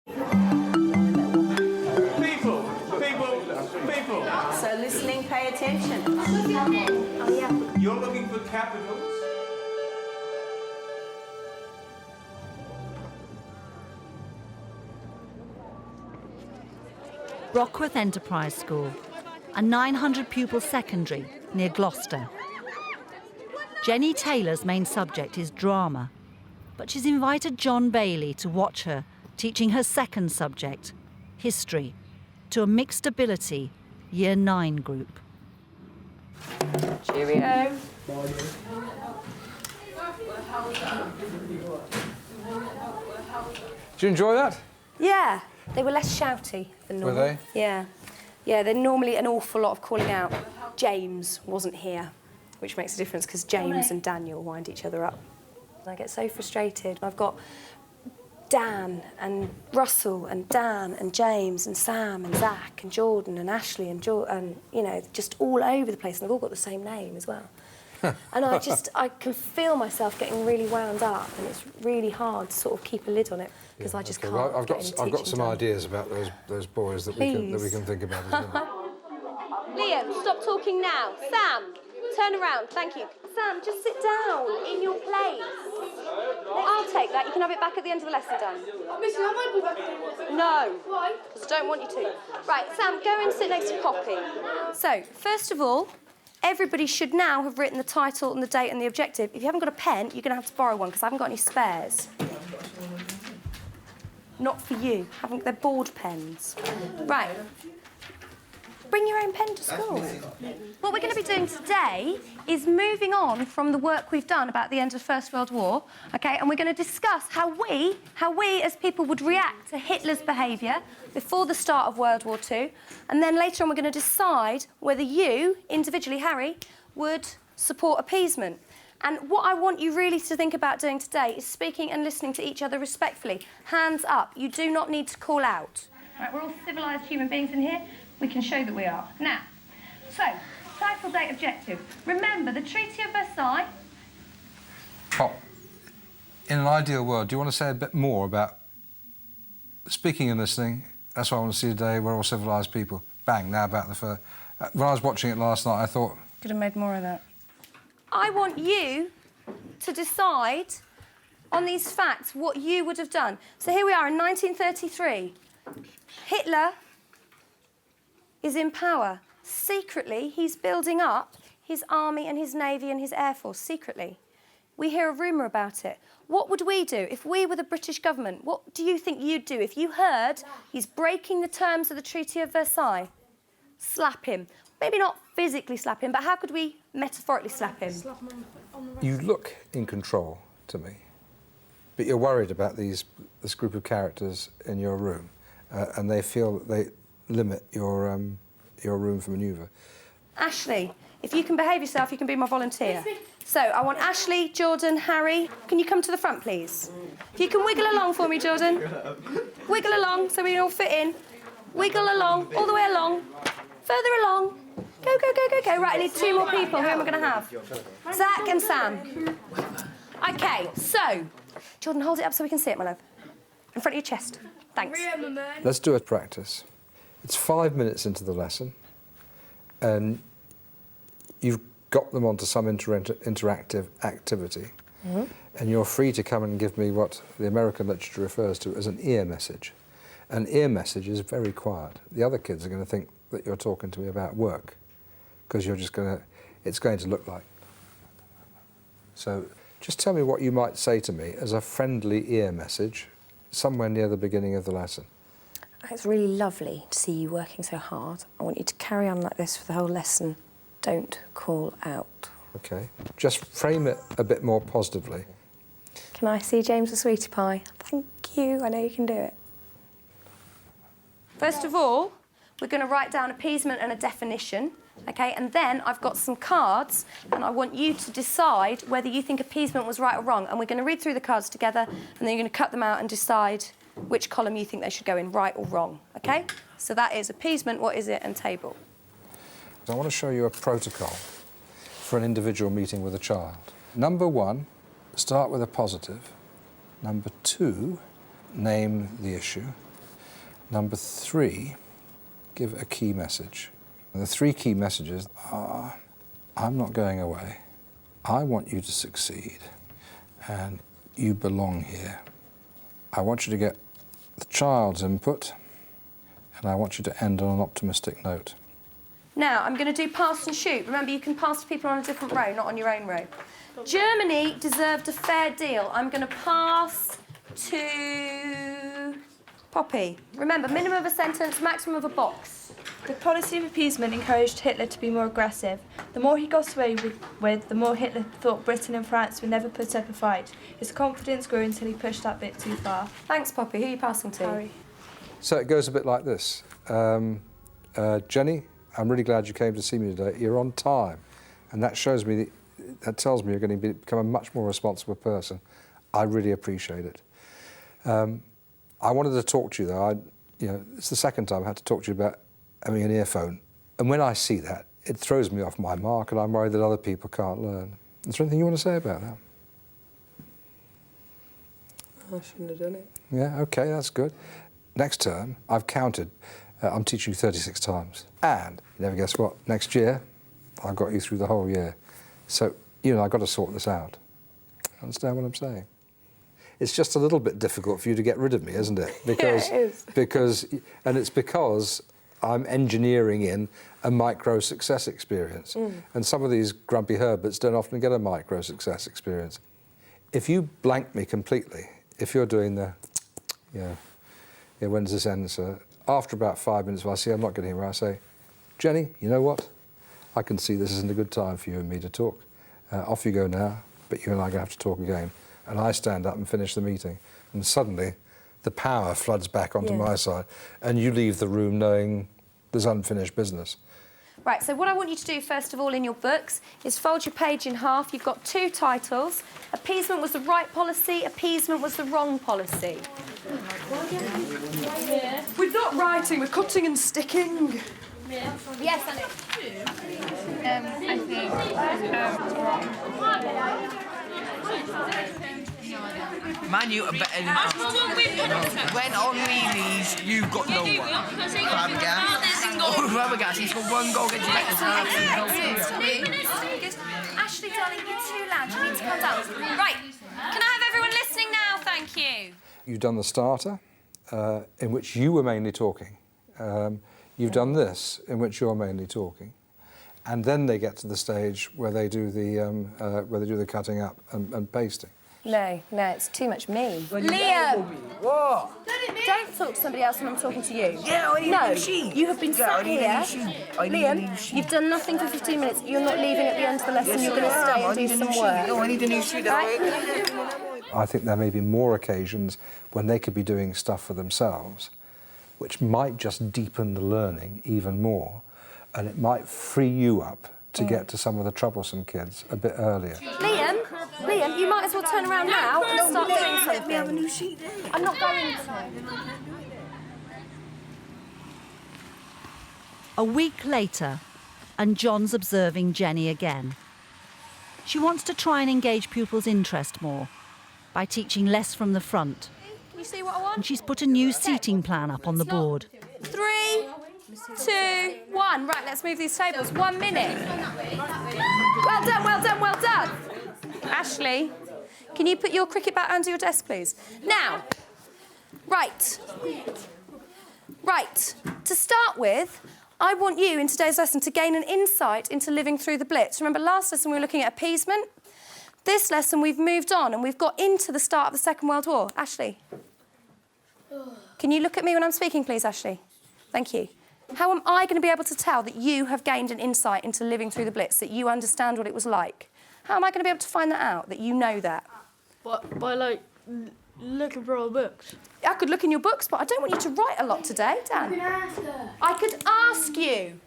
People. So listening, pay attention. Oh, yeah. You're looking for capitals? Brockworth Enterprise School, a 900-pupil secondary near Gloucester. Jenny Taylor's main subject is drama, but she's invited John Bayley to watch her teaching her second subject, history, to a mixed ability Year 9 group. Cheerio. Did you enjoy that? Yeah, they were less shouty than normal. Were they? Yeah. Yeah, they're normally an awful lot of calling out. James wasn't here, which makes a difference because James and Daniel wind each other up. I get so frustrated. I've got Dan and Russell and Dan and James and Sam and Zach and Jordan and Ashley and you know, just all over the place, and they've all got the same name as well. And I can feel myself getting really wound up, and it's really hard to sort of keep a lid on it because I just can't. Well, I've got some done. ideas about those boys that we can think about as well. Liam, stop talking now. Sam, turn around. Thank you. Sam, just sit down in your place. I'll take that. You can have it back at the end of the lesson, Dan. Missy, I might be back at the end of the lesson. No. Why? Because I don't want you to. Right, Sam, go and sit next to Poppy. So, first of all, everybody should now have written the title and the date and the objective. If you haven't got a pen, you're going to have to borrow one because I haven't got any spares. Not for you. They're board pens. Right. Bring your own pen to school. What we're going to be doing today is moving on from the work we've done about the end of the First World War, OK, and we're going to discuss how we as people would react to Hitler's behaviour before the start of World War II, and then later on we're going to decide whether you, individually, Harry, would support appeasement. And what I want you really to think about doing today is speaking and listening to each other respectfully. Hands up. You do not need to call out. Right, we're all civilised human beings in here. We can show that we are. Now, so, title, date, objective. Remember, the Treaty of Versailles... Pop, in an ideal world, do you want to say a bit more about speaking and listening? That's what I want to see today. We're all civilised people. Bang, now about the first... when I was watching it last night, I thought... Could have made more of that. I want you to decide on these facts what you would have done. So here we are in 1933. Hitler is in power. Secretly, he's building up his army and his navy and his air force, secretly. We hear a rumour about it. What would we do if we were the British government? What do you think you'd do if you heard he's breaking the terms of the Treaty of Versailles? Slap him. Maybe not physically slap him, but how could we metaphorically slap him? You look in control to me, but you're worried about this group of characters in your room, and they feel that they limit your room for manoeuvre. Ashley, if you can behave yourself, you can be my volunteer. So I want Ashley, Jordan, Harry. Can you come to the front, please? If you can wiggle along for me, Jordan. Wiggle along so we all fit in. Wiggle along, all the way along. Further along. Go, go, go, go, go. Right, I need 2 more people. Who am I going to have? Zach and Sam. OK, so... Jordan, hold it up so we can see it, my love. In front of your chest. Thanks. Let's do a practice. It's 5 minutes into the lesson, and you've got them onto some interactive activity, and you're free to come and give me what the American literature refers to as an ear message. An ear message is very quiet. The other kids are going to think that you're talking to me about work, because you're just going to... it's going to look like... So just tell me what you might say to me as a friendly ear message somewhere near the beginning of the lesson. It's really lovely to see you working so hard. I want you to carry on like this for the whole lesson. Don't call out. OK. Just frame it a bit more positively. Can I see James the Sweetie Pie? Thank you. I know you can do it. First of all, we're going to write down appeasement and a definition, OK? And then I've got some cards, and I want you to decide whether you think appeasement was right or wrong. And we're going to read through the cards together, and then you're going to cut them out and decide which column you think they should go in, right or wrong, OK? So that is appeasement, what is it, and table. I want to show you a protocol for an individual meeting with a child. Number 1, start with a positive. Number 2, name the issue. Number 3, give a key message. And the 3 key messages are, I'm not going away. I want you to succeed, and you belong here. I want you to get the child's input, and I want you to end on an optimistic note. Now, I'm going to do pass and shoot. Remember, you can pass to people on a different row, not on your own row. Germany deserved a fair deal. I'm going to pass to Poppy. Remember, minimum of a sentence, maximum of a box. The policy of appeasement encouraged Hitler to be more aggressive. The more he got away with, the more Hitler thought Britain and France would never put up a fight. His confidence grew until he pushed that bit too far. Thanks, Poppy. Who are you passing to? Harry. So it goes a bit like this. Jenny, I'm really glad you came to see me today. You're on time. And that shows me, that tells me you're going to become a much more responsible person. I really appreciate it. I wanted to talk to you, though. It's the second time I had to talk to you about having an earphone. And when I see that, it throws me off my mark, and I'm worried that other people can't learn. Is there anything you want to say about that? I shouldn't have done it. Yeah, OK, that's good. Next term, I've counted. I'm teaching you 36 times. And, you never guess what, next year, I've got you through the whole year. So, I've got to sort this out. Understand what I'm saying? It's just a little bit difficult for you to get rid of me, isn't it? Because, yeah, it is. It's because I'm engineering in a micro-success experience. And some of these grumpy Herberts don't often get a micro-success experience. If you blank me completely, if you're doing the, when's this end, sir? After about 5 minutes, if I see I'm not getting anywhere, I say, Jenny, you know what? I can see this isn't a good time for you and me to talk. Off you go now, but you and I are going to have to talk again. And I stand up and finish the meeting. And suddenly, the power floods back onto my side, and you leave the room knowing there's unfinished business. Right, so what I want you to do, first of all, in your books, is fold your page in half. You've got 2 titles. Appeasement was the right policy, appeasement was the wrong policy. We're not writing, we're cutting and sticking. Yes, I Man, you are better than us. When on wheelies, you've got no one. Fabregas, he's got 1 goal against Ashley, darling, you're too loud. You need to calm down. Right, can I have everyone listening now? Thank you. You've done the starter, in which you were mainly talking. You've done this, in which you're mainly talking. And then they get to the stage where they do the cutting up and pasting. No, it's too much me. Liam! What? Don't talk to somebody else when I'm talking to you. Yeah, I need a new sheet. You have been sat here. Liam, you've done nothing for 15 minutes. You're not leaving at the end of the lesson. You're going to stay and do some work. No, I need a new sheet. Right? I think there may be more occasions when they could be doing stuff for themselves, which might just deepen the learning even more, and it might free you up to get to some of the troublesome kids a bit earlier. Liam, you might as well turn around now and start doing something. Have a new sheet. I'm not going to. A week later, and John's observing Jenny again. She wants to try and engage pupils' interest more by teaching less from the front. Can you see what I want? And she's put a new seating plan up on the board. 3, 2, 1. Right, let's move these tables. 1 minute. Well done, well done, well done. Ashley, can you put your cricket bat under your desk, please? Now, right. To start with, I want you in today's lesson to gain an insight into living through the Blitz. Remember, last lesson we were looking at appeasement. This lesson we've moved on and we've got into the start of the Second World War. Ashley, can you look at me when I'm speaking, please, Ashley? Thank you. How am I going to be able to tell that you have gained an insight into living through the Blitz, that you understand what it was like? How am I going to be able to find that out, that you know that? By like, looking for all books. I could look in your books, but I don't want you to write a lot today, Dan. You can ask her. I could ask you.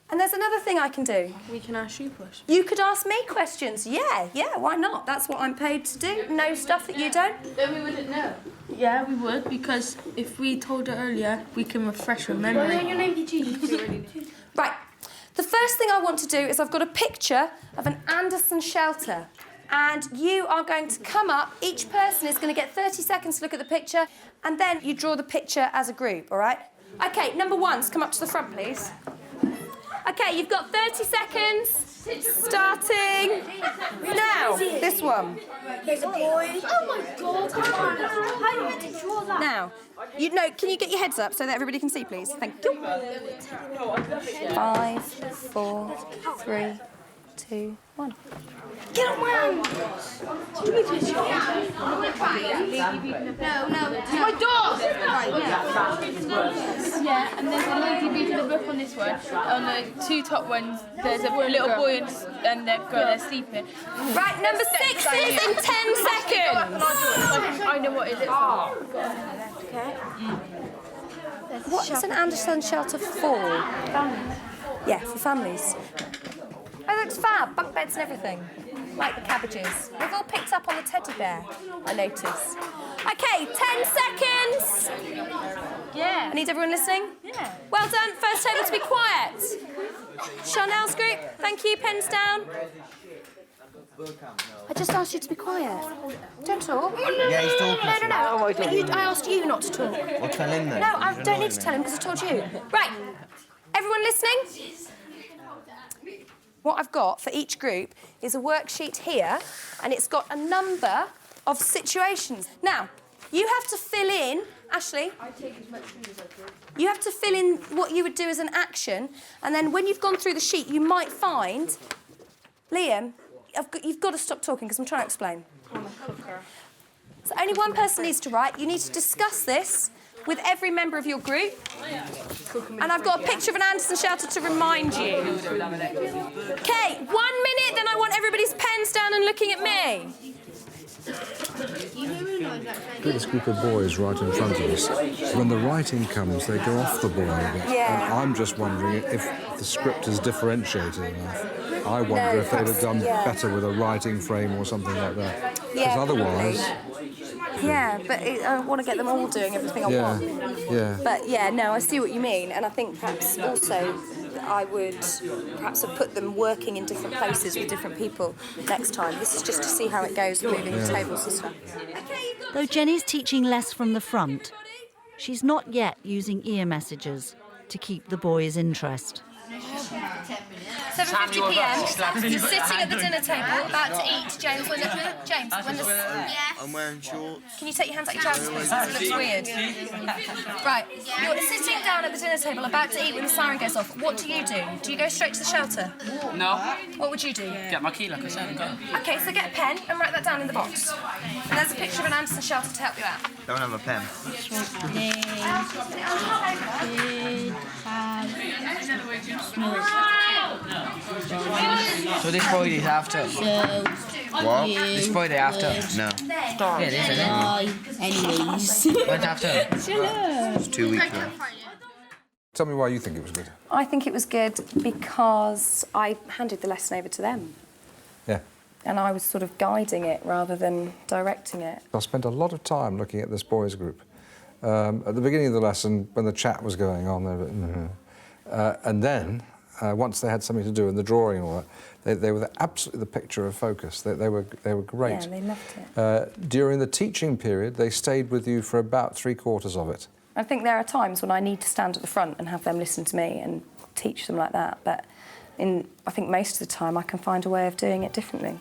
And there's another thing I can do. We can ask you questions. You could ask me questions. Yeah, why not? That's what I'm paid to do. Know stuff that you don't. Then we wouldn't know. Yeah, we would, because if we told her earlier, we can refresh her Why memory. don't your name be G? Right. The first thing I want to do is I've got a picture of an Anderson shelter. And you are going to come up. Each person is going to get 30 seconds to look at the picture, and then you draw the picture as a group, all right? OK, number ones, come up to the front, please. OK, you've got 30 seconds. Starting now. This one. There's a boy. Oh my God! How are you meant to draw that? Now, can you get your heads up so that everybody can see, please? Thank you. 5, 4, 3, 2, 1. Get on, man! No. My dog! Yeah, and there's a lady reading the book on this one. On the two top ones, there's a little boy and their girl, they're sleeping. Right, number 6 is in 10 seconds. I know what it is. Okay. What is an Anderson shelter for? Yeah, for families. Oh, that looks fab. Bunk beds and everything. Like the cabbages. We've all picked up on the teddy bear, I notice. OK, 10 seconds. Yeah. I need everyone listening? Yeah. Well done. First table to be quiet. Chanel's group, thank you. Pens down. I just asked you to be quiet. Don't talk. Yeah, he's talking. No. But I asked you not to talk. Well, tell him then. No, I don't need to tell him because I told you. Right. Everyone listening? What I've got for each group is a worksheet here, and it's got a number of situations. Now, you have to fill in, Ashley, you have to fill in what you would do as an action, and then when you've gone through the sheet, you might find... Liam, you've got to stop talking because I'm trying to explain. So only one person needs to write. You need to discuss this with every member of your group. And I've got a picture of an Anderson shelter to remind you. OK, 1 minute, then I want everybody's pens down and looking at me. This group of boys right in front of us, when the writing comes, they go off the ball a bit. Yeah. And I'm just wondering if the script is differentiated enough. I wonder if they'd have done better with a writing frame or something like that. Because otherwise... Yeah, but I want to get them all doing everything I want. Yeah. But yeah, no, I see what you mean, and I think perhaps also I would perhaps have put them working in different places with different people next time. This is just to see how it goes, moving the tables and stuff. Though Jenny's teaching less from the front, she's not yet using ear messages to keep the boys' interest. 7:50 p.m. You're sitting at the dinner table, about to eat. James, when the I'm wearing shorts. Can you take your hands out your trousers, please? This looks weird. Right, you're sitting down at the dinner table, about to eat when the siren goes off. What do? Do you go straight to the shelter? No. What would you do? Get my key, like I said, and go. OK, so get a pen and write that down in the box. And there's a picture of an Anderson shelter to help you out. Don't have a pen. So this Friday's after? What? This Friday after? No. Yeah, it is, isn't it? Anyways. When's after? It's 2 weeks ago. Tell me why you think it was good. I think it was good because I handed the lesson over to them. Yeah. And I was sort of guiding it rather than directing it. I spent a lot of time looking at this boys' group. At the beginning of the lesson, when the chat was going on, and then, once they had something to do in the drawing and all that, they were absolutely the picture of focus. They were great. Yeah, they loved it. During the teaching period, they stayed with you for about 3/4 of it. I think there are times when I need to stand at the front and have them listen to me and teach them like that, but I think most of the time I can find a way of doing it differently.